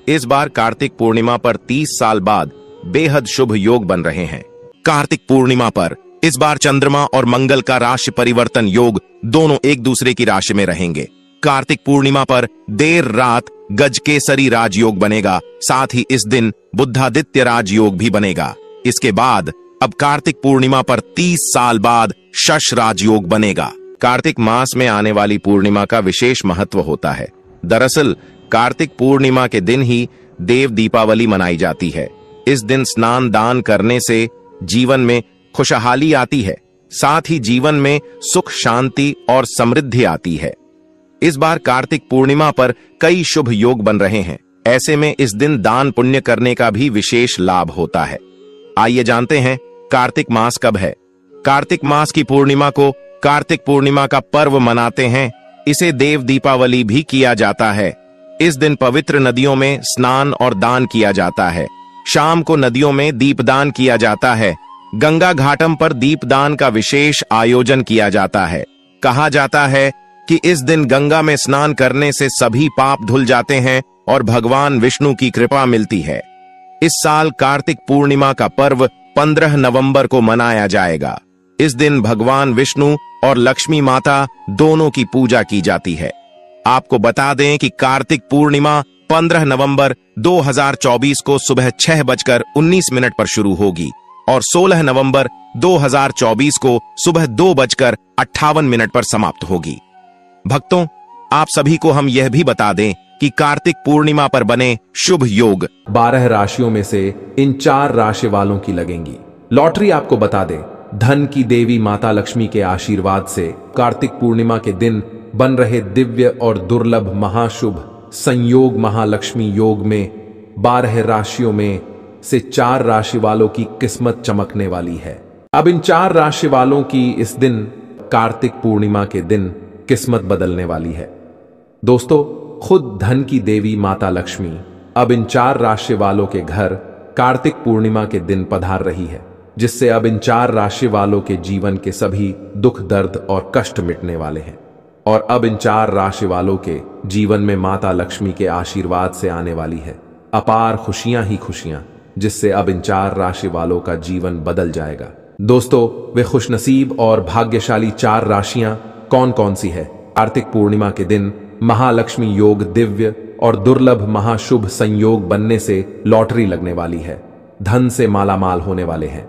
इस बार कार्तिक पूर्णिमा पर 30 साल बाद बेहद शुभ योग बन रहे हैं। कार्तिक पूर्णिमा पर इस बार चंद्रमा और मंगल का राशि परिवर्तन योग दोनों एक दूसरे की राशि में रहेंगे। कार्तिक पूर्णिमा पर देर रात गजकेसरी राजयोग बनेगा, साथ ही इस दिन बुद्धादित्य राजयोग भी बनेगा। इसके बाद अब कार्तिक पूर्णिमा पर 30 साल बाद शश राजयोग बनेगा। कार्तिक मास में आने वाली पूर्णिमा का विशेष महत्व होता है। दरअसल कार्तिक पूर्णिमा के दिन ही देव दीपावली मनाई जाती है। इस दिन स्नान दान करने से जीवन में खुशहाली आती है, साथ ही जीवन में सुख शांति और समृद्धि आती है। इस बार कार्तिक पूर्णिमा पर कई शुभ योग बन रहे हैं। ऐसे में इस दिन दान पुण्य करने का भी विशेष लाभ होता है। आइए जानते हैं कार्तिक मास कब है। कार्तिक मास की पूर्णिमा को कार्तिक पूर्णिमा का पर्व मनाते हैं। इसे देव दीपावली भी किया जाता है। इस दिन पवित्र नदियों में स्नान और दान किया जाता है। शाम को नदियों में दीपदान किया जाता है। गंगा घाटम पर दीपदान का विशेष आयोजन किया जाता है। कहा जाता है कि इस दिन गंगा में स्नान करने से सभी पाप धुल जाते हैं और भगवान विष्णु की कृपा मिलती है। इस साल कार्तिक पूर्णिमा का पर्व 15 नवंबर को मनाया जाएगा। इस दिन भगवान विष्णु और लक्ष्मी माता दोनों की पूजा की जाती है। आपको बता दें कि कार्तिक पूर्णिमा 15 नवंबर 2024 को सुबह 6:19 पर शुरू होगी और 16 नवंबर 2024 को सुबह 2:58 पर समाप्त होगी। भक्तों, आप सभी को हम यह भी बता दें कि कार्तिक पूर्णिमा पर बने शुभ योग 12 राशियों में से इन 4 राशि वालों की लगेंगी। लॉटरी आपको बता दें, धन की देवी माता लक्ष्मी के आशीर्वाद से कार्तिक पूर्णिमा के दिन बन रहे दिव्य और दुर्लभ महाशुभ संयोग महालक्ष्मी योग में 12 राशियों में से 4 राशि वालों की किस्मत चमकने वाली है। अब इन 4 राशि वालों की इस दिन कार्तिक पूर्णिमा के दिन किस्मत बदलने वाली है। दोस्तों, खुद धन की देवी माता लक्ष्मी अब इन 4 राशि वालों के घर कार्तिक पूर्णिमा के दिन पधार रही है, जिससे अब इन 4 राशि वालों के जीवन के सभी दुख दर्द और कष्ट मिटने वाले हैं। और अब इन 4 राशि वालों के जीवन में माता लक्ष्मी के आशीर्वाद से आने वाली है अपार खुशियां ही खुशियां, जिससे अब इन 4 राशि वालों का जीवन बदल जाएगा। दोस्तों, वे खुशनसीब और भाग्यशाली 4 राशियां कौन कौन सी है? कार्तिक पूर्णिमा के दिन महालक्ष्मी योग दिव्य और दुर्लभ महाशुभ संयोग बनने से लॉटरी लगने वाली है। धन से मालामाल होने वाले हैं।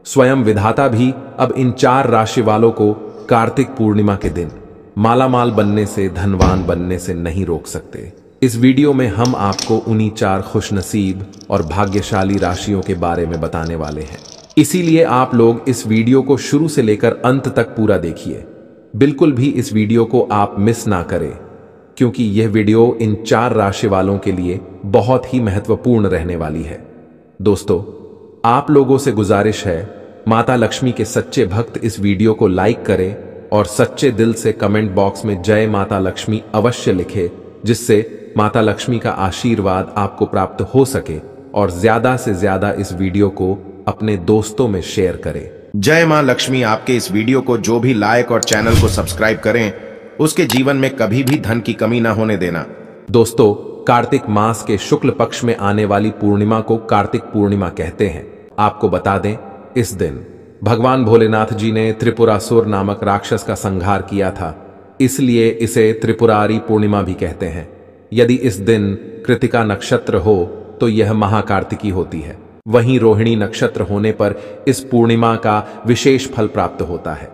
स्वयं विधाता भी अब इन 4 राशि वालों को कार्तिक पूर्णिमा के दिन मालामाल बनने से, धनवान बनने से नहीं रोक सकते। इस वीडियो में हम आपको उन्हीं 4 खुशनसीब और भाग्यशाली राशियों के बारे में बताने वाले हैं। इसीलिए आप लोग इस वीडियो को शुरू से लेकर अंत तक पूरा देखिए। बिल्कुल भी इस वीडियो को आप मिस ना करें, क्योंकि यह वीडियो इन 4 राशि वालों के लिए बहुत ही महत्वपूर्ण रहने वाली है। दोस्तों, आप लोगों से गुजारिश है, माता लक्ष्मी के सच्चे भक्त इस वीडियो को लाइक करें और सच्चे दिल से कमेंट बॉक्स में जय माता लक्ष्मी अवश्य लिखें, जिससे माता लक्ष्मी का आशीर्वाद आपको प्राप्त हो सके और ज्यादा से ज्यादा इस वीडियो को अपने दोस्तों में शेयर करें। जय मां लक्ष्मी आपके इस वीडियो को जो भी लाइक और चैनल को सब्सक्राइब करें, उसके जीवन में कभी भी धन की कमी ना होने देना। दोस्तों, कार्तिक मास के शुक्ल पक्ष में आने वाली पूर्णिमा को कार्तिक पूर्णिमा कहते हैं। आपको बता दें, इस दिन भगवान भोलेनाथ जी ने त्रिपुरासुर नामक राक्षस का संहार किया था, इसलिए इसे त्रिपुरारी पूर्णिमा भी कहते हैं। यदि इस दिन कृतिका नक्षत्र हो तो यह महाकार्तिकी होती है। वहीं रोहिणी नक्षत्र होने पर इस पूर्णिमा का विशेष फल प्राप्त होता है।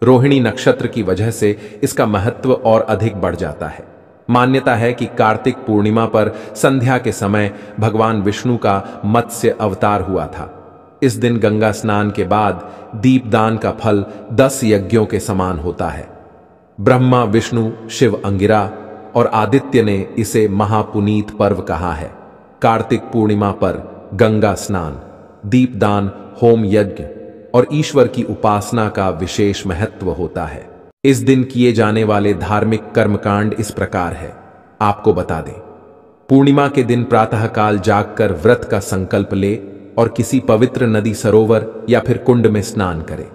रोहिणी नक्षत्र की वजह से इसका महत्व और अधिक बढ़ जाता है। मान्यता है कि कार्तिक पूर्णिमा पर संध्या के समय भगवान विष्णु का मत्स्य अवतार हुआ था। इस दिन गंगा स्नान के बाद दीपदान का फल 10 यज्ञों के समान होता है। ब्रह्मा, विष्णु, शिव, अंगिरा और आदित्य ने इसे महापुनीत पर्व कहा है। कार्तिक पूर्णिमा पर गंगा स्नान, दीपदान, होम यज्ञ और ईश्वर की उपासना का विशेष महत्व होता है। इस दिन किए जाने वाले धार्मिक कर्मकांड इस प्रकार है। आपको बता दें, पूर्णिमा के दिन प्रातःकाल जागकर व्रत का संकल्प ले और किसी पवित्र नदी, सरोवर या फिर कुंड में स्नान करें।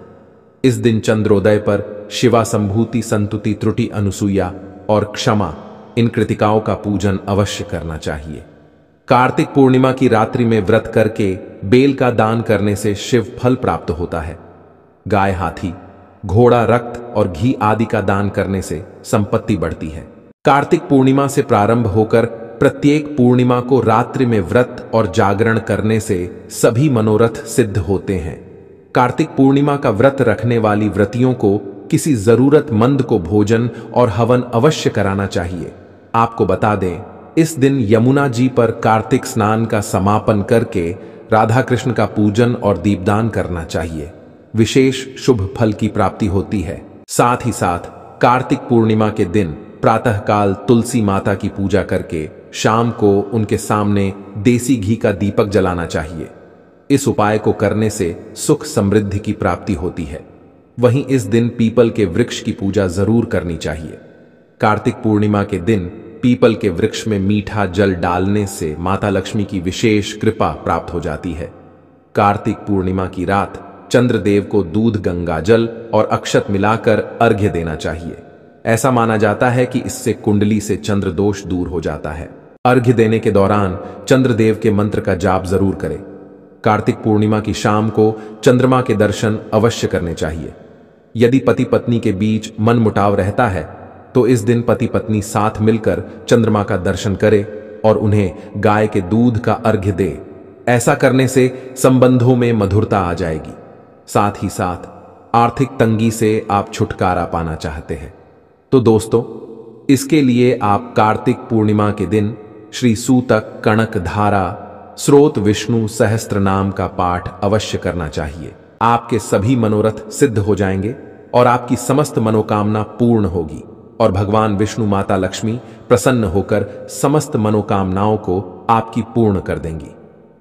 इस दिन चंद्रोदय पर शिवा संभूति, संतुति, त्रुटि, अनुसूया और क्षमा इन कृतिकाओं का पूजन अवश्य करना चाहिए। कार्तिक पूर्णिमा की रात्रि में व्रत करके बेल का दान करने से शिव फल प्राप्त होता है। गाय, हाथी, घोड़ा, रक्त और घी आदि का दान करने से संपत्ति बढ़ती है। कार्तिक पूर्णिमा से प्रारंभ होकर प्रत्येक पूर्णिमा को रात्रि में व्रत और जागरण करने से सभी मनोरथ सिद्ध होते हैं। कार्तिक पूर्णिमा का व्रत रखने वाली व्रतियों को किसी जरूरतमंद को भोजन और हवन अवश्य कराना चाहिए। आपको बता दें, इस दिन यमुना जी पर कार्तिक स्नान का समापन करके राधा कृष्ण का पूजन और दीपदान करना चाहिए। विशेष शुभ फल की प्राप्ति होती है। साथ ही साथ कार्तिक पूर्णिमा के दिन प्रातःकाल तुलसी माता की पूजा करके शाम को उनके सामने देसी घी का दीपक जलाना चाहिए। इस उपाय को करने से सुख समृद्धि की प्राप्ति होती है। वहीं इस दिन पीपल के वृक्ष की पूजा जरूर करनी चाहिए। कार्तिक पूर्णिमा के दिन पीपल के वृक्ष में मीठा जल डालने से माता लक्ष्मी की विशेष कृपा प्राप्त हो जाती है। कार्तिक पूर्णिमा की रात चंद्रदेव को दूध, गंगा जल और अक्षत मिलाकर अर्घ्य देना चाहिए। ऐसा माना जाता है कि इससे कुंडली से चंद्र दोष दूर हो जाता है। अर्घ्य देने के दौरान चंद्रदेव के मंत्र का जाप जरूर करें। कार्तिक पूर्णिमा की शाम को चंद्रमा के दर्शन अवश्य करने चाहिए। यदि पति पत्नी के बीच मनमुटाव रहता है तो इस दिन पति पत्नी साथ मिलकर चंद्रमा का दर्शन करें और उन्हें गाय के दूध का अर्घ्य दे। ऐसा करने से संबंधों में मधुरता आ जाएगी। साथ ही साथ आर्थिक तंगी से आप छुटकारा पाना चाहते हैं तो दोस्तों, इसके लिए आप कार्तिक पूर्णिमा के दिन श्री सूतक, कणक धारा, स्रोत विष्णु सहस्त्र नाम का पाठ अवश्य करना चाहिए। आपके सभी मनोरथ सिद्ध हो जाएंगे और आपकी समस्त मनोकामना पूर्ण होगी और भगवान विष्णु, माता लक्ष्मी प्रसन्न होकर समस्त मनोकामनाओं को आपकी पूर्ण कर देंगी।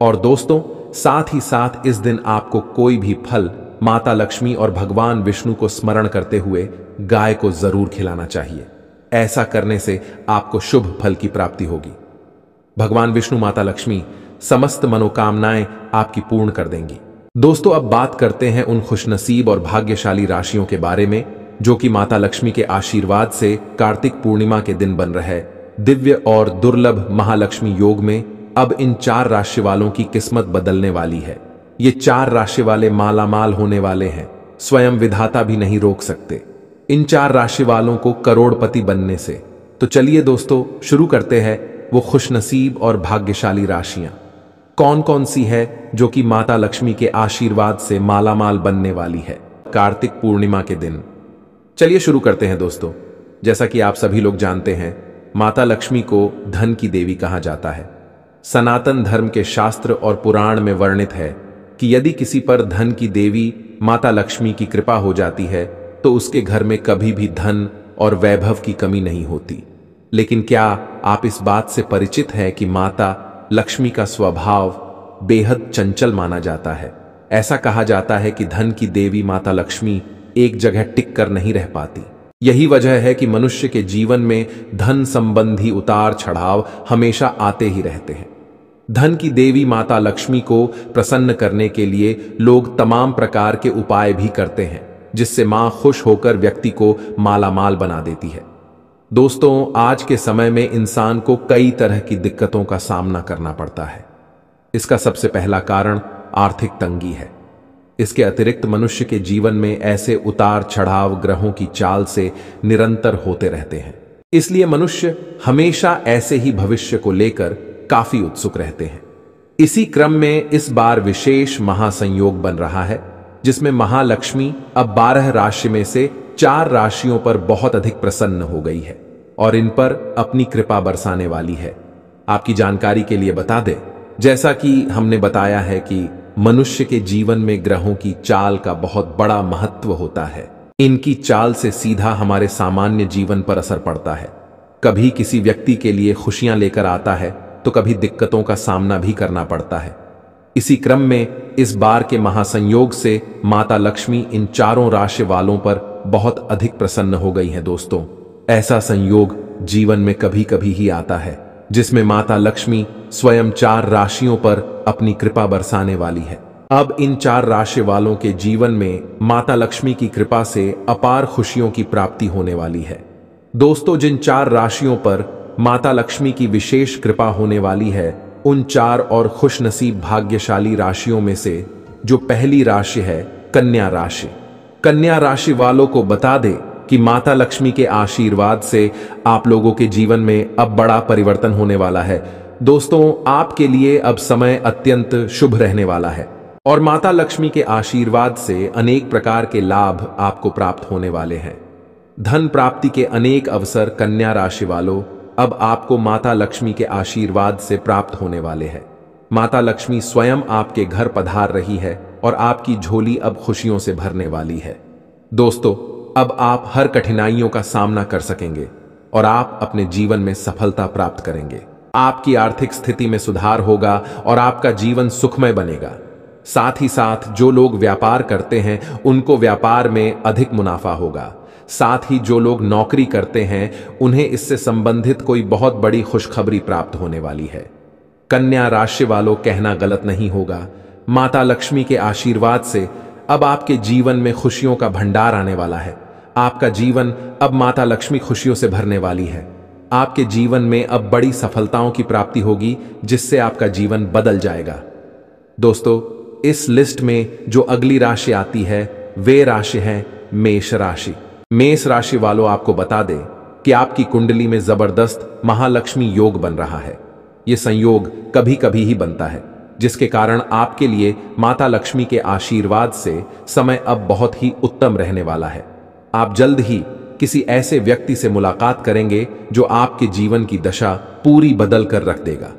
और दोस्तों, साथ ही साथ इस दिन आपको कोई भी फल माता लक्ष्मी और भगवान विष्णु को स्मरण करते हुए गाय को जरूर खिलाना चाहिए। ऐसा करने से आपको शुभ फल की प्राप्ति होगी। भगवान विष्णु, माता लक्ष्मी समस्त मनोकामनाएं आपकी पूर्ण कर देंगी। दोस्तों, अब बात करते हैं उन खुशनसीब और भाग्यशाली राशियों के बारे में जो कि माता लक्ष्मी के आशीर्वाद से कार्तिक पूर्णिमा के दिन बन रहे दिव्य और दुर्लभ महालक्ष्मी योग में अब इन 4 राशि वालों की किस्मत बदलने वाली है। ये 4 राशि वाले मालामाल होने वाले हैं। स्वयं विधाता भी नहीं रोक सकते इन 4 राशि वालों को करोड़पति बनने से। तो चलिए दोस्तों, शुरू करते हैं वो खुशनसीब और भाग्यशाली राशियां कौन कौन सी है जो कि माता लक्ष्मी के आशीर्वाद से मालामाल बनने वाली है कार्तिक पूर्णिमा के दिन। चलिए शुरू करते हैं दोस्तों। जैसा कि आप सभी लोग जानते हैं, माता लक्ष्मी को धन की देवी कहा जाता है। सनातन धर्म के शास्त्र और पुराण में वर्णित है कि यदि किसी पर धन की देवी माता लक्ष्मी की कृपा हो जाती है तो उसके घर में कभी भी धन और वैभव की कमी नहीं होती। लेकिन क्या आप इस बात से परिचित हैं कि माता लक्ष्मी का स्वभाव बेहद चंचल माना जाता है। ऐसा कहा जाता है कि धन की देवी माता लक्ष्मी एक जगह टिक कर नहीं रह पाती। यही वजह है कि मनुष्य के जीवन में धन संबंधी उतार चढ़ाव हमेशा आते ही रहते हैं। धन की देवी माता लक्ष्मी को प्रसन्न करने के लिए लोग तमाम प्रकार के उपाय भी करते हैं, जिससे मां खुश होकर व्यक्ति को मालामाल बना देती है। दोस्तों, आज के समय में इंसान को कई तरह की दिक्कतों का सामना करना पड़ता है। इसका सबसे पहला कारण आर्थिक तंगी है। इसके अतिरिक्त मनुष्य के जीवन में ऐसे उतार चढ़ाव ग्रहों की चाल से निरंतर होते रहते हैं। इसलिए मनुष्य हमेशा ऐसे ही भविष्य को लेकर काफी उत्सुक रहते हैं। इसी क्रम में इस बार विशेष महासंयोग बन रहा है, जिसमें महालक्ष्मी अब 12 राशि में से 4 राशियों पर बहुत अधिक प्रसन्न हो गई है और इन पर अपनी कृपा बरसाने वाली है। आपकी जानकारी के लिए बता दें, जैसा कि हमने बताया है कि मनुष्य के जीवन में ग्रहों की चाल का बहुत बड़ा महत्व होता है। इनकी चाल से सीधा हमारे सामान्य जीवन पर असर पड़ता है। कभी किसी व्यक्ति के लिए खुशियां लेकर आता है तो कभी दिक्कतों का सामना भी करना पड़ता है। इसी क्रम में इस बार के महासंयोग से माता लक्ष्मी इन 4 राशि वालों पर बहुत अधिक प्रसन्न हो गई हैं। दोस्तों, ऐसा संयोग जीवन में कभी कभी ही आता है जिसमें माता लक्ष्मी स्वयं 4 राशियों पर अपनी कृपा बरसाने वाली है। अब इन 4 राशि वालों के जीवन में माता लक्ष्मी की कृपा से अपार खुशियों की प्राप्ति होने वाली है। दोस्तों, जिन 4 राशियों पर माता लक्ष्मी की विशेष कृपा होने वाली है उन 4 और खुशनसीब भाग्यशाली राशियों में से जो पहली राशि है कन्या राशि। कन्या राशि वालों को बता दे कि माता लक्ष्मी के आशीर्वाद से आप लोगों के जीवन में अब बड़ा परिवर्तन होने वाला है। दोस्तों, आपके लिए अब समय अत्यंत शुभ रहने वाला है और माता लक्ष्मी के आशीर्वाद से अनेक प्रकार के लाभ आपको प्राप्त होने वाले हैं। धन प्राप्ति के अनेक अवसर कन्या राशि वालों अब आपको माता लक्ष्मी के आशीर्वाद से प्राप्त होने वाले हैं। माता लक्ष्मी स्वयं आपके घर पधार रही है और आपकी झोली अब खुशियों से भरने वाली है। दोस्तों, अब आप हर कठिनाइयों का सामना कर सकेंगे और आप अपने जीवन में सफलता प्राप्त करेंगे। आपकी आर्थिक स्थिति में सुधार होगा और आपका जीवन सुखमय बनेगा। साथ ही साथ जो लोग व्यापार करते हैं उनको व्यापार में अधिक मुनाफा होगा। साथ ही जो लोग नौकरी करते हैं उन्हें इससे संबंधित कोई बहुत बड़ी खुशखबरी प्राप्त होने वाली है। कन्या राशि वालों, कहना गलत नहीं होगा, माता लक्ष्मी के आशीर्वाद से अब आपके जीवन में खुशियों का भंडार आने वाला है। आपका जीवन अब माता लक्ष्मी खुशियों से भरने वाली है। आपके जीवन में अब बड़ी सफलताओं की प्राप्ति होगी जिससे आपका जीवन बदल जाएगा। दोस्तों, इस लिस्ट में जो अगली राशि आती है वे राशि है मेष राशि। मेष राशि वालों, आपको बता दें कि आपकी कुंडली में जबरदस्त महालक्ष्मी योग बन रहा है। यह संयोग कभी कभी ही बनता है, जिसके कारण आपके लिए माता लक्ष्मी के आशीर्वाद से समय अब बहुत ही उत्तम रहने वाला है। आप जल्द ही किसी ऐसे व्यक्ति से मुलाकात करेंगे जो आपके जीवन की दशा पूरी बदल कर रख देगा।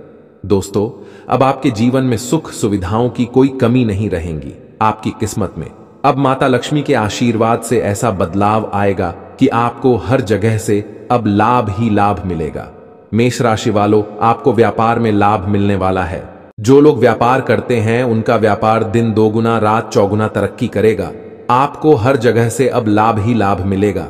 दोस्तों, अब आपके जीवन में सुख सुविधाओं की कोई कमी नहीं रहेगी। आपकी किस्मत में अब माता लक्ष्मी के आशीर्वाद से ऐसा बदलाव आएगा कि आपको हर जगह से अब लाभ ही लाभ मिलेगा। मेष राशि वालों, आपको व्यापार में लाभ मिलने वाला है। जो लोग व्यापार करते हैं उनका व्यापार दिन दोगुना रात चौगुना तरक्की करेगा। आपको हर जगह से अब लाभ ही लाभ मिलेगा।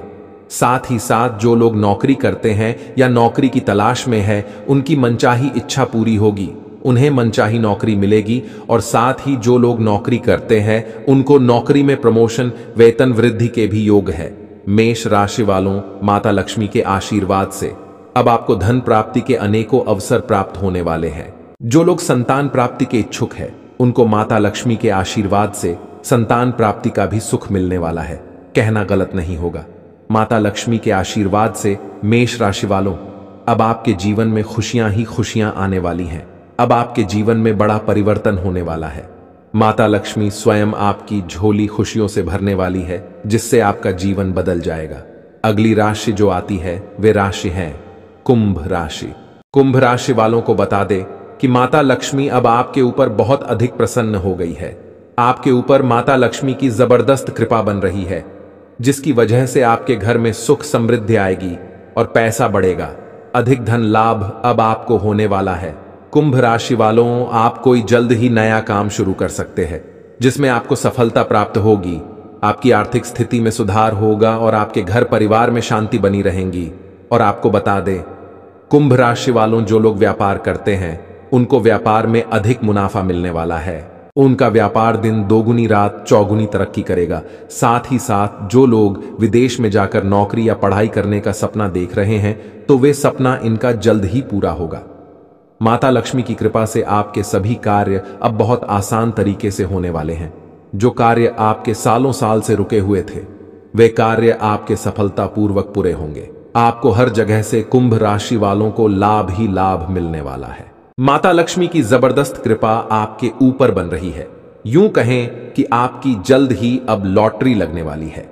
साथ ही साथ जो लोग नौकरी करते हैं या नौकरी की तलाश में है उनकी मनचाही इच्छा पूरी होगी। उन्हें मनचाही नौकरी मिलेगी और साथ ही जो लोग नौकरी करते हैं उनको नौकरी में प्रमोशन, वेतन वृद्धि के भी योग है। मेष राशि वालों, माता लक्ष्मी के आशीर्वाद से अब आपको धन प्राप्ति के अनेकों अवसर प्राप्त होने वाले हैं। जो लोग संतान प्राप्ति के इच्छुक हैं उनको माता लक्ष्मी के आशीर्वाद से संतान प्राप्ति का भी सुख मिलने वाला है। कहना गलत नहीं होगा, माता लक्ष्मी के आशीर्वाद से मेष राशि वालों अब आपके जीवन में खुशियां ही खुशियां आने वाली हैं। अब आपके जीवन में बड़ा परिवर्तन होने वाला है। माता लक्ष्मी स्वयं आपकी झोली खुशियों से भरने वाली है, जिससे आपका जीवन बदल जाएगा। अगली राशि जो आती है वे राशि है कुंभ राशि। कुंभ राशि वालों को बता दे कि माता लक्ष्मी अब आपके ऊपर बहुत अधिक प्रसन्न हो गई है। आपके ऊपर माता लक्ष्मी की जबरदस्त कृपा बन रही है, जिसकी वजह से आपके घर में सुख समृद्धि आएगी और पैसा बढ़ेगा। अधिक धन लाभ अब आपको होने वाला है। कुंभ राशि वालों, आप कोई जल्द ही नया काम शुरू कर सकते हैं जिसमें आपको सफलता प्राप्त होगी। आपकी आर्थिक स्थिति में सुधार होगा और आपके घर परिवार में शांति बनी रहेगी। और आपको बता दें, कुंभ राशि वालों, जो लोग व्यापार करते हैं उनको व्यापार में अधिक मुनाफा मिलने वाला है। उनका व्यापार दिन दोगुनी रात चौगुनी तरक्की करेगा। साथ ही साथ जो लोग विदेश में जाकर नौकरी या पढ़ाई करने का सपना देख रहे हैं तो वे सपना इनका जल्द ही पूरा होगा। माता लक्ष्मी की कृपा से आपके सभी कार्य अब बहुत आसान तरीके से होने वाले हैं। जो कार्य आपके सालों साल से रुके हुए थे वे कार्य आपके सफलतापूर्वक पूरे होंगे। आपको हर जगह से कुंभ राशि वालों को लाभ ही लाभ मिलने वाला है। माता लक्ष्मी की जबरदस्त कृपा आपके ऊपर बन रही है। यूं कहें कि आपकी जल्द ही अब लॉटरी लगने वाली है।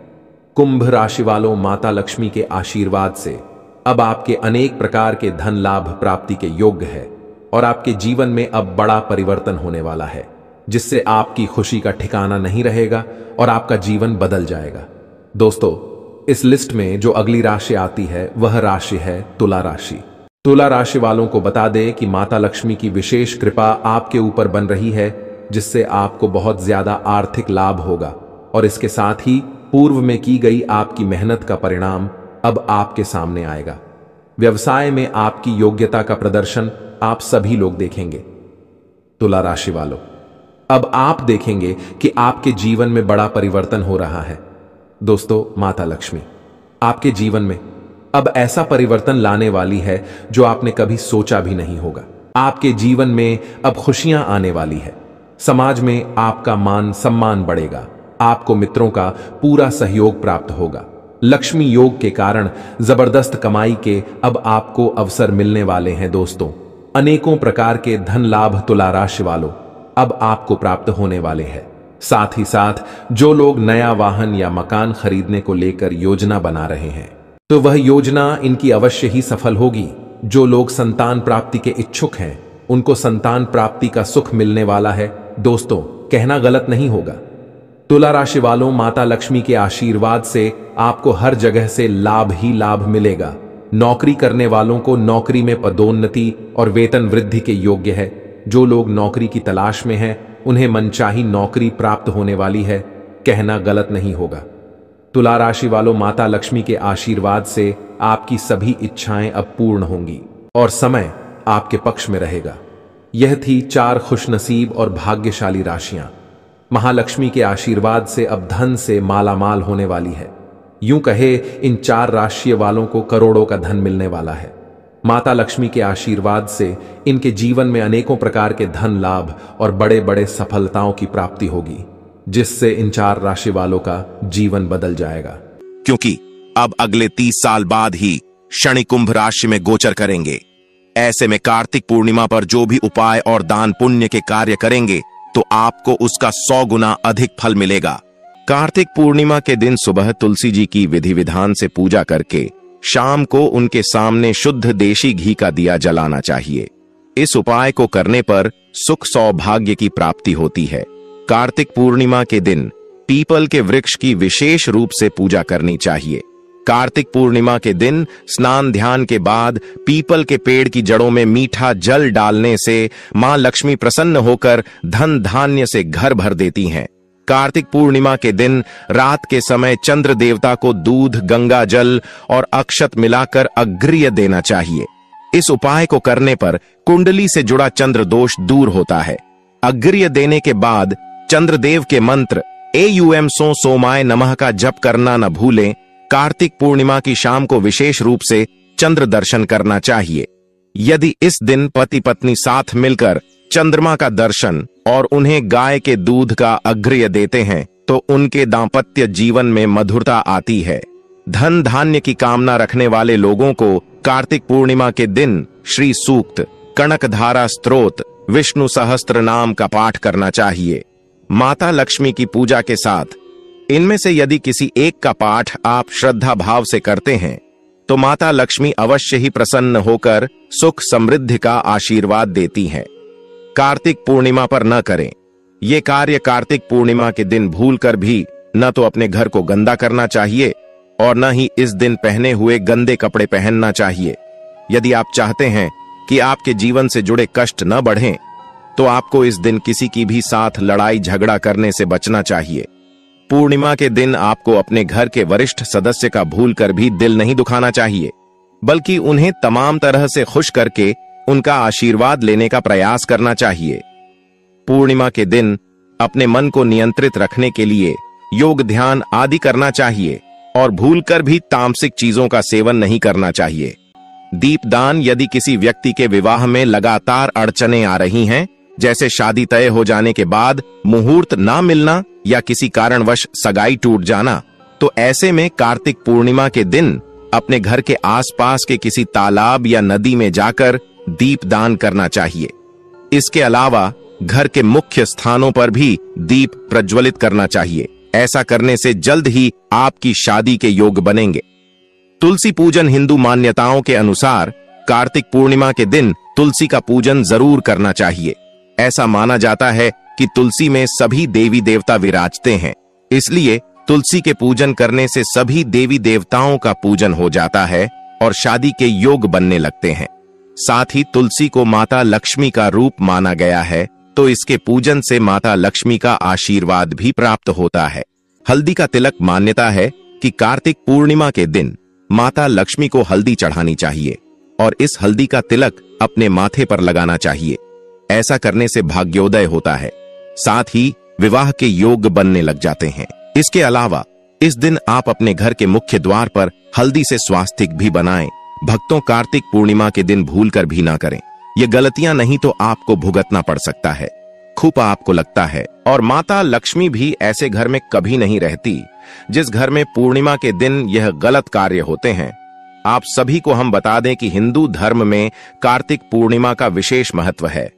कुंभ राशि वालों, माता लक्ष्मी के आशीर्वाद से अब आपके अनेक प्रकार के धन लाभ प्राप्ति के योग्य है और आपके जीवन में अब बड़ा परिवर्तन होने वाला है, जिससे आपकी खुशी का ठिकाना नहीं रहेगा और आपका जीवन बदल जाएगा। दोस्तों, इस लिस्ट में जो अगली राशि आती है वह राशि है तुला राशि। तुला राशि वालों को बता दें कि माता लक्ष्मी की विशेष कृपा आपके ऊपर बन रही है, जिससे आपको बहुत ज्यादा आर्थिक लाभ होगा और इसके साथ ही पूर्व में की गई आपकी मेहनत का परिणाम अब आपके सामने आएगा। व्यवसाय में आपकी योग्यता का प्रदर्शन आप सभी लोग देखेंगे। तुला राशि वालों, अब आप देखेंगे कि आपके जीवन में बड़ा परिवर्तन हो रहा है। दोस्तों, माता लक्ष्मी आपके जीवन में अब ऐसा परिवर्तन लाने वाली है जो आपने कभी सोचा भी नहीं होगा। आपके जीवन में अब खुशियां आने वाली है। समाज में आपका मान सम्मान बढ़ेगा। आपको मित्रों का पूरा सहयोग प्राप्त होगा। लक्ष्मी योग के कारण जबरदस्त कमाई के अब आपको अवसर मिलने वाले हैं दोस्तों। अनेकों प्रकार के धन लाभ तुला राशि वालों अब आपको प्राप्त होने वाले हैं। साथ ही साथ जो लोग नया वाहन या मकान खरीदने को लेकर योजना बना रहे हैं तो वह योजना इनकी अवश्य ही सफल होगी। जो लोग संतान प्राप्ति के इच्छुक हैं उनको संतान प्राप्ति का सुख मिलने वाला है। दोस्तों, कहना गलत नहीं होगा। तुला राशि वालों, माता लक्ष्मी के आशीर्वाद से आपको हर जगह से लाभ ही लाभ मिलेगा। नौकरी करने वालों को नौकरी में पदोन्नति और वेतन वृद्धि के योग्य है। जो लोग नौकरी की तलाश में हैं उन्हें मनचाही नौकरी प्राप्त होने वाली है। कहना गलत नहीं होगा। तुला राशि वालों, माता लक्ष्मी के आशीर्वाद से आपकी सभी इच्छाएं अब पूर्ण होंगी और समय आपके पक्ष में रहेगा। यह थी 4 खुशनसीब और भाग्यशाली राशियां। महालक्ष्मी के आशीर्वाद से अब धन से मालामाल होने वाली है। यूं कहे, इन 4 राशियों वालों को करोड़ों का धन मिलने वाला है। माता लक्ष्मी के आशीर्वाद से इनके जीवन में अनेकों प्रकार के धन लाभ और बड़े बड़े सफलताओं की प्राप्ति होगी, जिससे इन 4 राशि वालों का जीवन बदल जाएगा। क्योंकि अब अगले 30 साल बाद ही शनि कुंभ राशि में गोचर करेंगे। ऐसे में कार्तिक पूर्णिमा पर जो भी उपाय और दान पुण्य के कार्य करेंगे तो आपको उसका 100 गुना अधिक फल मिलेगा। कार्तिक पूर्णिमा के दिन सुबह तुलसी जी की विधि विधान से पूजा करके शाम को उनके सामने शुद्ध देशी घी का दिया जलाना चाहिए। इस उपाय को करने पर सुख सौभाग्य की प्राप्ति होती है। कार्तिक पूर्णिमा के दिन पीपल के वृक्ष की विशेष रूप से पूजा करनी चाहिए। कार्तिक पूर्णिमा के दिन स्नान ध्यान के बाद पीपल के पेड़ की जड़ों में मीठा जल डालने से मां लक्ष्मी प्रसन्न होकर धन धान्य से घर भर देती हैं। कार्तिक पूर्णिमा के दिन रात के समय चंद्र देवता को दूध, गंगा जल और अक्षत मिलाकर अर्घ्य देना चाहिए। इस उपाय को करने पर कुंडली से जुड़ा चंद्र दोष दूर होता है। अर्घ्य देने के बाद चंद्रदेव के मंत्र एयुएम सो सोमाय नमः का जप करना न भूलें। कार्तिक पूर्णिमा की शाम को विशेष रूप से चंद्र दर्शन करना चाहिए। यदि इस दिन पति पत्नी साथ मिलकर चंद्रमा का दर्शन और उन्हें गाय के दूध का अर्घ्य देते हैं तो उनके दांपत्य जीवन में मधुरता आती है। धन धान्य की कामना रखने वाले लोगों को कार्तिक पूर्णिमा के दिन श्री सूक्त, कनकधारा स्तोत्र, विष्णु सहस्त्र नाम का पाठ करना चाहिए। माता लक्ष्मी की पूजा के साथ इनमें से यदि किसी एक का पाठ आप श्रद्धा भाव से करते हैं तो माता लक्ष्मी अवश्य ही प्रसन्न होकर सुख समृद्धि का आशीर्वाद देती हैं। कार्तिक पूर्णिमा पर न करें। ये कार्य कार्तिक पूर्णिमा के दिन भूलकर भी न तो अपने घर को गंदा करना चाहिए और न ही इस दिन पहने हुए गंदे कपड़े पहनना चाहिए। यदि आप चाहते हैं कि आपके जीवन से जुड़े कष्ट न बढ़ें तो आपको इस दिन किसी की भी साथ लड़ाई झगड़ा करने से बचना चाहिए। पूर्णिमा के दिन आपको अपने घर के वरिष्ठ सदस्य का भूलकर भी दिल नहीं दुखाना चाहिए, बल्कि उन्हें तमाम तरह से खुश करके उनका आशीर्वाद लेने का प्रयास करना चाहिए। पूर्णिमा के दिन अपने मन को नियंत्रित रखने के लिए योग ध्यान आदि करना चाहिए और भूलकर भी तामसिक चीजों का सेवन नहीं करना चाहिए। दीपदान, यदि किसी व्यक्ति के विवाह में लगातार अड़चनें आ रही हैं, जैसे शादी तय हो जाने के बाद मुहूर्त ना मिलना या किसी कारणवश सगाई टूट जाना, तो ऐसे में कार्तिक पूर्णिमा के दिन अपने घर के आसपास के किसी तालाब या नदी में जाकर दीपदान करना चाहिए। इसके अलावा घर के मुख्य स्थानों पर भी दीप प्रज्वलित करना चाहिए। ऐसा करने से जल्द ही आपकी शादी के योग बनेंगे। तुलसी पूजन, हिंदू मान्यताओं के अनुसार कार्तिक पूर्णिमा के दिन तुलसी का पूजन जरूर करना चाहिए। ऐसा माना जाता है कि तुलसी में सभी देवी देवता विराजते हैं, इसलिए तुलसी के पूजन करने से सभी देवी देवताओं का पूजन हो जाता है और शादी के योग बनने लगते हैं। साथ ही तुलसी को माता लक्ष्मी का रूप माना गया है, तो इसके पूजन से माता लक्ष्मी का आशीर्वाद भी प्राप्त होता है। हल्दी का तिलक, मान्यता है कि कार्तिक पूर्णिमा के दिन माता लक्ष्मी को हल्दी चढ़ानी चाहिए और इस हल्दी का तिलक अपने माथे पर लगाना चाहिए। ऐसा करने से भाग्योदय होता है, साथ ही विवाह के योग बनने लग जाते हैं। इसके अलावा इस दिन आप अपने घर के मुख्य द्वार पर हल्दी से स्वास्तिक भी बनाएं। भक्तों, कार्तिक पूर्णिमा के दिन भूलकर भी ना करें। ये गलतियां नहीं तो आपको भुगतना पड़ सकता है। खूपा आपको लगता है। और माता लक्ष्मी भी ऐसे घर में कभी नहीं रहती जिस घर में पूर्णिमा के दिन यह गलत कार्य होते हैं। आप सभी को हम बता दें कि हिंदू धर्म में कार्तिक पूर्णिमा का विशेष महत्व है।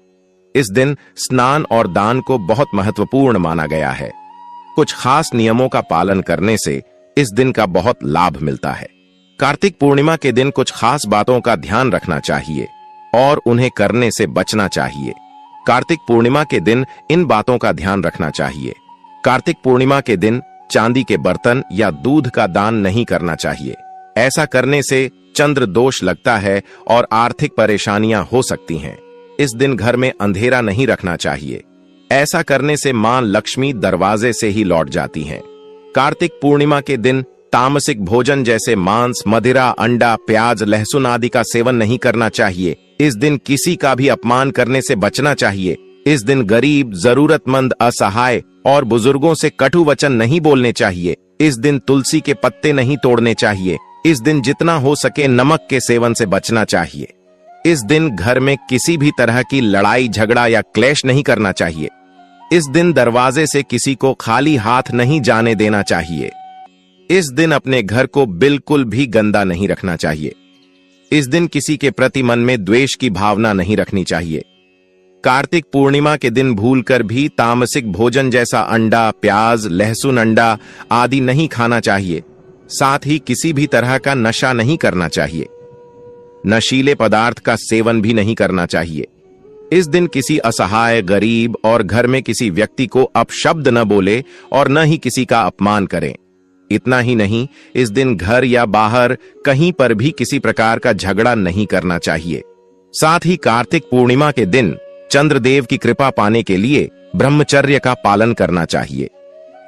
इस दिन स्नान और दान को बहुत महत्वपूर्ण माना गया है। कुछ खास नियमों का पालन करने से इस दिन का बहुत लाभ मिलता है। कार्तिक पूर्णिमा के दिन कुछ खास बातों का ध्यान रखना चाहिए और उन्हें करने से बचना चाहिए। कार्तिक पूर्णिमा के दिन इन बातों का ध्यान रखना चाहिए। कार्तिक पूर्णिमा के दिन चांदी के बर्तन या दूध का दान नहीं करना चाहिए। ऐसा करने से चंद्र दोष लगता है और आर्थिक परेशानियां हो सकती हैं। इस दिन घर में अंधेरा नहीं रखना चाहिए। ऐसा करने से मां लक्ष्मी दरवाजे से ही लौट जाती हैं। कार्तिक पूर्णिमा के दिन तामसिक भोजन जैसे मांस, मदिरा, अंडा, प्याज, लहसुन आदि का सेवन नहीं करना चाहिए। इस दिन किसी का भी अपमान करने से बचना चाहिए। इस दिन गरीब, जरूरतमंद, असहाय और बुजुर्गों से कटु वचन नहीं बोलने चाहिए। इस दिन तुलसी के पत्ते नहीं तोड़ने चाहिए। इस दिन जितना हो सके नमक के सेवन से बचना चाहिए। इस दिन घर में किसी भी तरह की लड़ाई, झगड़ा या क्लेश नहीं करना चाहिए। इस दिन दरवाजे से किसी को खाली हाथ नहीं जाने देना चाहिए। इस दिन अपने घर को बिल्कुल भी गंदा नहीं रखना चाहिए। इस दिन किसी के प्रति मन में द्वेष की भावना नहीं रखनी चाहिए। कार्तिक पूर्णिमा के दिन भूलकर भी तामसिक भोजन जैसा अंडा, प्याज, लहसुन, अंडा आदि नहीं खाना चाहिए। साथ ही किसी भी तरह का नशा नहीं करना चाहिए। नशीले पदार्थ का सेवन भी नहीं करना चाहिए। इस दिन किसी असहाय, गरीब और घर में किसी व्यक्ति को अपशब्द न बोले और न ही किसी का अपमान करें। इतना ही नहीं, इस दिन घर या बाहर कहीं पर भी किसी प्रकार का झगड़ा नहीं करना चाहिए। साथ ही कार्तिक पूर्णिमा के दिन चंद्रदेव की कृपा पाने के लिए ब्रह्मचर्य का पालन करना चाहिए।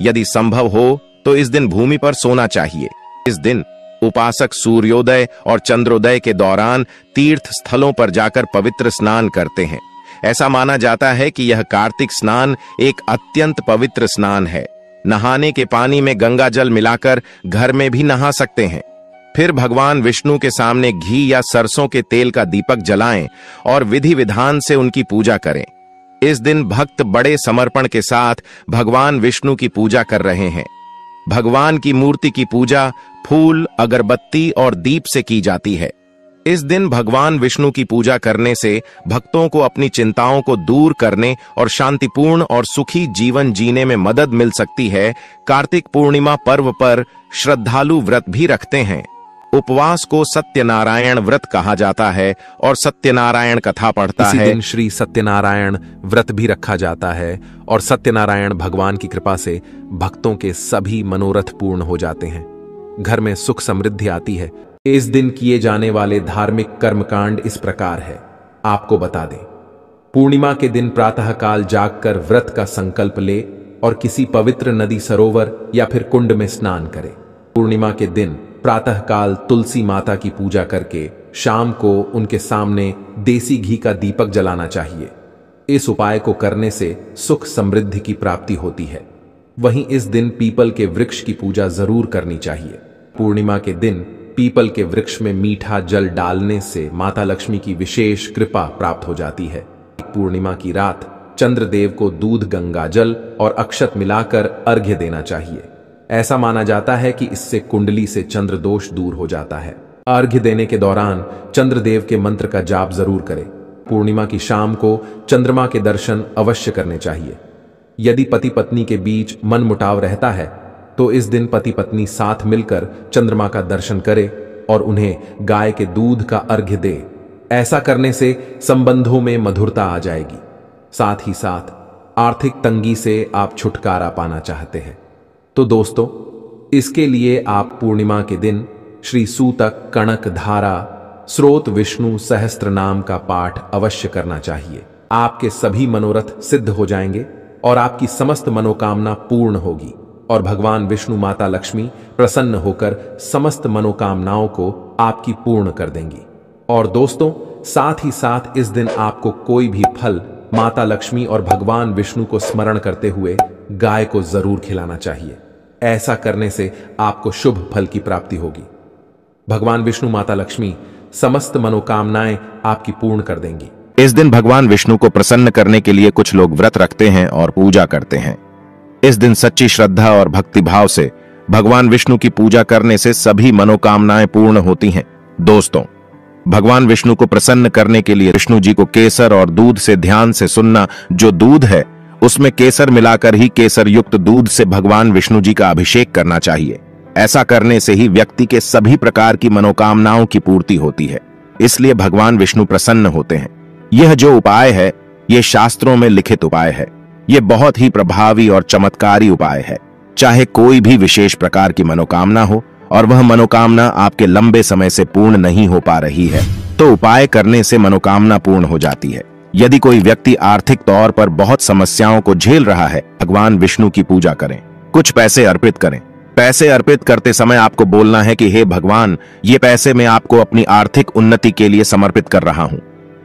यदि संभव हो तो इस दिन भूमि पर सोना चाहिए। इस दिन उपासक सूर्योदय और चंद्रोदय के दौरान तीर्थ स्थलों पर जाकर पवित्र स्नान करते हैं। ऐसा माना जाता है कि यह कार्तिक स्नान एक अत्यंत पवित्र स्नान है। नहाने के पानी में गंगा जल मिलाकर घर में भी नहा सकते हैं। फिर भगवान विष्णु के सामने घी या सरसों के तेल का दीपक जलाएं और विधि विधान से उनकी पूजा करें। इस दिन भक्त बड़े समर्पण के साथ भगवान विष्णु की पूजा कर रहे हैं। भगवान की मूर्ति की पूजा फूल, अगरबत्ती और दीप से की जाती है। इस दिन भगवान विष्णु की पूजा करने से भक्तों को अपनी चिंताओं को दूर करने और शांतिपूर्ण और सुखी जीवन जीने में मदद मिल सकती है। कार्तिक पूर्णिमा पर्व पर श्रद्धालु व्रत भी रखते हैं। उपवास को सत्यनारायण व्रत कहा जाता है और सत्यनारायण कथा पढ़ता है। इसी दिन श्री सत्यनारायण व्रत भी रखा जाता है और सत्यनारायण भगवान की कृपा से भक्तों के सभी मनोरथ पूर्ण हो जाते हैं। घर में सुख समृद्धि आती है। इस दिन किए जाने वाले धार्मिक कर्मकांड इस प्रकार है, आपको बता दें। पूर्णिमा के दिन प्रातःकाल जागकर व्रत का संकल्प ले और किसी पवित्र नदी, सरोवर या फिर कुंड में स्नान करें। पूर्णिमा के दिन प्रातःकाल तुलसी माता की पूजा करके शाम को उनके सामने देसी घी का दीपक जलाना चाहिए। इस उपाय को करने से सुख समृद्धि की प्राप्ति होती है। वहीं इस दिन पीपल के वृक्ष की पूजा जरूर करनी चाहिए। पूर्णिमा के दिन पीपल के वृक्ष में मीठा जल डालने से माता लक्ष्मी की विशेष कृपा प्राप्त हो जाती है। पूर्णिमा की रात चंद्रदेव को दूध, गंगा जल और अक्षत मिलाकर अर्घ्य देना चाहिए। ऐसा माना जाता है कि इससे कुंडली से चंद्र दोष दूर हो जाता है। अर्घ्य देने के दौरान चंद्रदेव के मंत्र का जाप जरूर करें। पूर्णिमा की शाम को चंद्रमा के दर्शन अवश्य करने चाहिए। यदि पति पत्नी के बीच मनमुटाव रहता है तो इस दिन पति पत्नी साथ मिलकर चंद्रमा का दर्शन करें और उन्हें गाय के दूध का अर्घ्य दे। ऐसा करने से संबंधों में मधुरता आ जाएगी। साथ ही साथ आर्थिक तंगी से आप छुटकारा पाना चाहते हैं तो दोस्तों, इसके लिए आप पूर्णिमा के दिन श्री सूतक, कणक धारा, स्रोत विष्णु सहस्त्र नाम का पाठ अवश्य करना चाहिए। आपके सभी मनोरथ सिद्ध हो जाएंगे और आपकी समस्त मनोकामना पूर्ण होगी और भगवान विष्णु, माता लक्ष्मी प्रसन्न होकर समस्त मनोकामनाओं को आपकी पूर्ण कर देंगी। और दोस्तों, साथ ही साथ इस दिन आपको कोई भी फल माता लक्ष्मी और भगवान विष्णु को स्मरण करते हुए गाय को जरूर खिलाना चाहिए। ऐसा करने से आपको शुभ फल की प्राप्ति होगी। भगवान विष्णु, माता लक्ष्मी समस्त मनोकामनाएं आपकी पूर्ण कर देंगी। इस दिन भगवान विष्णु को प्रसन्न करने के लिए कुछ लोग व्रत रखते हैं और पूजा करते हैं। इस दिन सच्ची श्रद्धा और भक्तिभाव से भगवान विष्णु की पूजा करने से सभी मनोकामनाएं पूर्ण होती हैं। दोस्तों, भगवान विष्णु को प्रसन्न करने के लिए विष्णु जी को केसर और दूध से ध्यान से सुनना। जो दूध है उसमें केसर मिलाकर ही केसर युक्त दूध से भगवान विष्णु जी का अभिषेक करना चाहिए। ऐसा करने से ही व्यक्ति के सभी प्रकार की मनोकामनाओं की पूर्ति होती है, इसलिए भगवान विष्णु प्रसन्न होते हैं। यह जो उपाय है यह शास्त्रों में लिखित उपाय है। यह बहुत ही प्रभावी और चमत्कारी उपाय है। चाहे कोई भी विशेष प्रकार की मनोकामना हो और वह मनोकामना आपके लंबे समय से पूर्ण नहीं हो पा रही है, तो उपाय करने से मनोकामना पूर्ण हो जाती है। यदि कोई व्यक्ति आर्थिक तौर पर बहुत समस्याओं को झेल रहा है, भगवान विष्णु की पूजा करें, कुछ पैसे अर्पित करें। पैसे अर्पित करते समय आपको बोलना है कि हे भगवान, ये पैसे मैं आपको अपनी आर्थिक उन्नति के लिए समर्पित कर रहा हूं,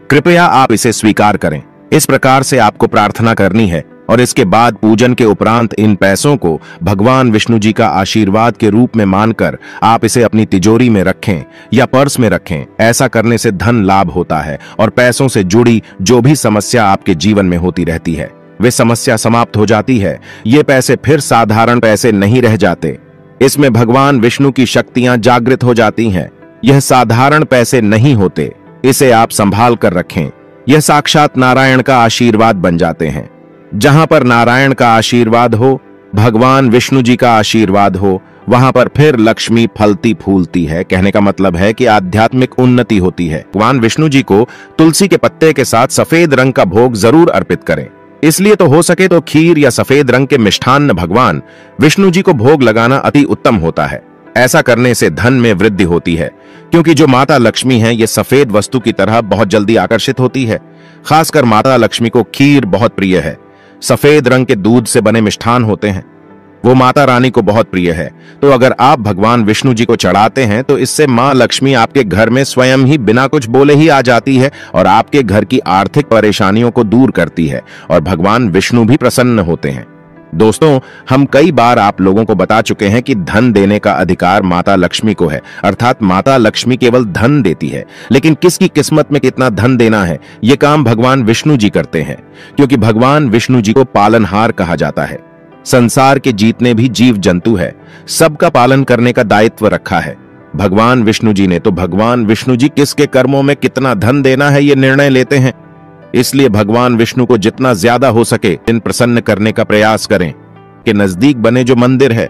कृपया आप इसे स्वीकार करें। इस प्रकार से आपको प्रार्थना करनी है और इसके बाद पूजन के उपरांत इन पैसों को भगवान विष्णु जी का आशीर्वाद के रूप में मानकर आप इसे अपनी तिजोरी में रखें या पर्स में रखें। ऐसा करने से धन लाभ होता है और पैसों से जुड़ी जो भी समस्या आपके जीवन में होती रहती है वे समस्या समाप्त हो जाती है। ये पैसे फिर साधारण पैसे नहीं रह जाते, इसमें भगवान विष्णु की शक्तियां जागृत हो जाती हैं। यह साधारण पैसे नहीं होते, इसे आप संभाल कर रखें। यह साक्षात नारायण का आशीर्वाद बन जाते हैं। जहां पर नारायण का आशीर्वाद हो, भगवान विष्णु जी का आशीर्वाद हो, वहां पर फिर लक्ष्मी फलती फूलती है। कहने का मतलब है कि आध्यात्मिक उन्नति होती है। भगवान विष्णु जी को तुलसी के पत्ते के साथ सफेद रंग का भोग जरूर अर्पित करें। इसलिए तो हो सके तो खीर या सफेद रंग के मिष्ठान्न भगवान विष्णु जी को भोग लगाना अति उत्तम होता है। ऐसा करने से धन में वृद्धि होती है, क्योंकि जो माता लक्ष्मी है ये सफेद वस्तु की तरह बहुत जल्दी आकर्षित होती है। खासकर माता लक्ष्मी को खीर बहुत प्रिय है। सफेद रंग के दूध से बने मिष्ठान होते हैं, वो माता रानी को बहुत प्रिय है। तो अगर आप भगवान विष्णु जी को चढ़ाते हैं तो इससे मां लक्ष्मी आपके घर में स्वयं ही बिना कुछ बोले ही आ जाती है और आपके घर की आर्थिक परेशानियों को दूर करती है और भगवान विष्णु भी प्रसन्न होते हैं। दोस्तों, हम कई बार आप लोगों को बता चुके हैं कि धन देने का अधिकार माता लक्ष्मी को है, अर्थात माता लक्ष्मी केवल धन देती है, लेकिन किसकी किस्मत में कितना धन देना है ये काम भगवान विष्णु जी करते हैं, क्योंकि भगवान विष्णु जी को पालनहार कहा जाता है। संसार के जितने भी जीव जंतु है सबका पालन करने का दायित्व रखा है भगवान विष्णु जी ने। तो भगवान विष्णु जी किसके कर्मों में कितना धन देना है ये निर्णय लेते हैं। इसलिए भगवान विष्णु को जितना ज्यादा हो सके इन प्रसन्न करने का प्रयास करें। कि नजदीक बने जो मंदिर है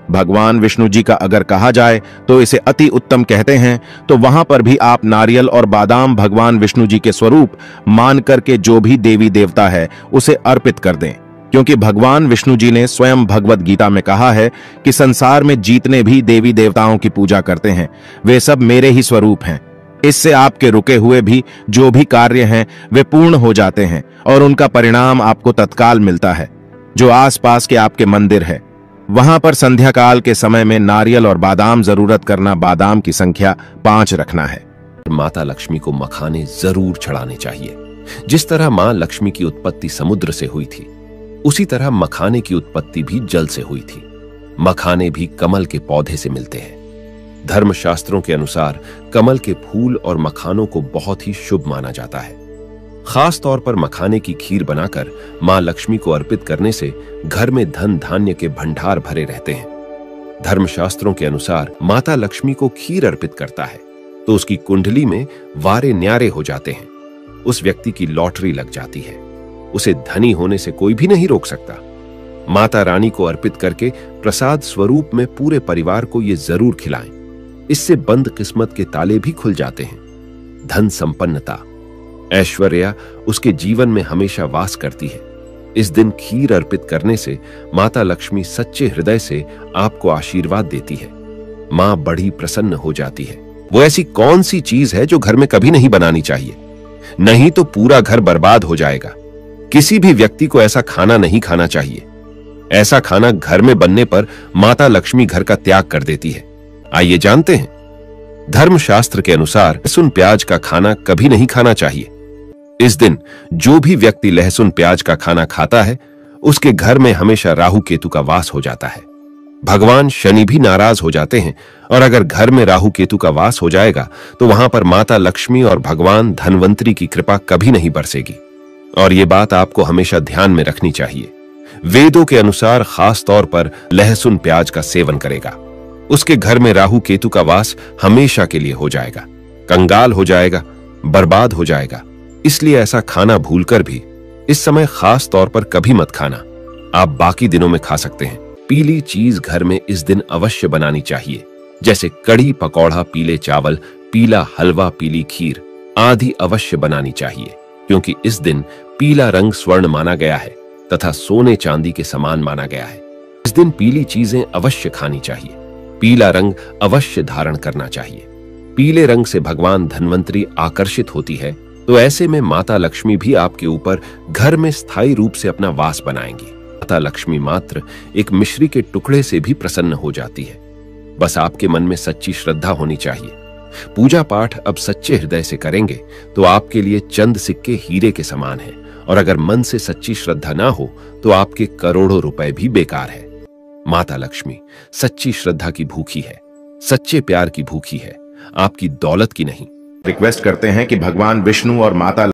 भगवान विष्णु जी का अगर कहा जाए तो इसे अति उत्तम कहते हैं, तो वहां पर भी आप नारियल और बादाम भगवान विष्णु जी के स्वरूप मान करके जो भी देवी देवता है उसे अर्पित कर दें, क्योंकि भगवान विष्णु जी ने स्वयं भगवत गीता में कहा है कि संसार में जितने भी देवी देवताओं की पूजा करते हैं वे सब मेरे ही स्वरूप हैं। इससे आपके रुके हुए भी जो भी कार्य हैं वे पूर्ण हो जाते हैं और उनका परिणाम आपको तत्काल मिलता है। जो आसपास के आपके मंदिर है वहां पर संध्या काल के समय में नारियल और बादाम जरूरत करना, बादाम की संख्या 5 रखना है। माता लक्ष्मी को मखाने जरूर चढ़ाने चाहिए। जिस तरह मां लक्ष्मी की उत्पत्ति समुद्र से हुई थी उसी तरह मखाने की उत्पत्ति भी जल से हुई थी। मखाने भी कमल के पौधे से मिलते हैं। धर्मशास्त्रों के अनुसार कमल के फूल और मखानों को बहुत ही शुभ माना जाता है। खास तौर पर मखाने की खीर बनाकर मां लक्ष्मी को अर्पित करने से घर में धन धान्य के भंडार भरे रहते हैं। धर्मशास्त्रों के अनुसार माता लक्ष्मी को खीर अर्पित करता है तो उसकी कुंडली में वारे न्यारे हो जाते हैं। उस व्यक्ति की लॉटरी लग जाती है। उसे धनी होने से कोई भी नहीं रोक सकता। माता रानी को अर्पित करके प्रसाद स्वरूप में पूरे परिवार को ये जरूर खिलाएं। इससे बंद किस्मत के ताले भी खुल जाते हैं। धन संपन्नता, ऐश्वर्या उसके जीवन में हमेशा वास करती है। इस दिन खीर अर्पित करने से माता लक्ष्मी सच्चे हृदय से आपको आशीर्वाद देती है। मां बड़ी प्रसन्न हो जाती है। वो ऐसी कौन सी चीज है जो घर में कभी नहीं बनानी चाहिए? नहीं तो पूरा घर बर्बाद हो जाएगा। किसी भी व्यक्ति को ऐसा खाना नहीं खाना चाहिए। ऐसा खाना घर में बनने पर माता लक्ष्मी घर का त्याग कर देती है। आइए जानते हैं। धर्मशास्त्र के अनुसार लहसुन प्याज का खाना कभी नहीं खाना चाहिए। इस दिन जो भी व्यक्ति लहसुन प्याज का खाना खाता है उसके घर में हमेशा राहु केतु का वास हो जाता है। भगवान शनि भी नाराज हो जाते हैं, और अगर घर में राहु केतु का वास हो जाएगा तो वहां पर माता लक्ष्मी और भगवान धनवंतरी की कृपा कभी नहीं बरसेगी। और ये बात आपको हमेशा ध्यान में रखनी चाहिए। वेदों के अनुसार खास तौर पर लहसुन प्याज का सेवन करेगा, उसके घर में राहु केतु का वास हमेशा के लिए हो जाएगा, कंगाल हो जाएगा, बर्बाद हो जाएगा। इसलिए ऐसा खाना भूलकर भी इस समय खास तौर पर कभी मत खाना। आप बाकी दिनों में खा सकते हैं। पीली चीज घर में इस दिन अवश्य बनानी चाहिए, जैसे कड़ी पकौड़ा, पीले चावल, पीला हलवा, पीली खीर आदि अवश्य बनानी चाहिए, क्योंकि इस दिन पीला रंग स्वर्ण माना गया है तथा सोने चांदी के समान माना गया है। इस दिन पीली चीजें अवश्य खानी चाहिए, पीला रंग अवश्य धारण करना चाहिए। पीले रंग से भगवान धनवंतरी आकर्षित होती है, तो ऐसे में माता लक्ष्मी भी आपके ऊपर घर में स्थायी रूप से अपना वास बनाएंगी। माता लक्ष्मी मात्र एक मिश्री के टुकड़े से भी प्रसन्न हो जाती है। बस आपके मन में सच्ची श्रद्धा होनी चाहिए। पूजा पाठ अब सच्चे हृदय से करेंगे तो आपके लिए चंद सिक्के हीरे के समान हैं, और अगर मन से सच्ची श्रद्धा ना हो तो आपके करोड़ों रुपए भी बेकार है। माता लक्ष्मी सच्ची श्रद्धा की भूखी है, सच्चे प्यार की भूखी है, आपकी दौलत की नहीं। रिक्वेस्ट करते हैं कि भगवान विष्णु और माता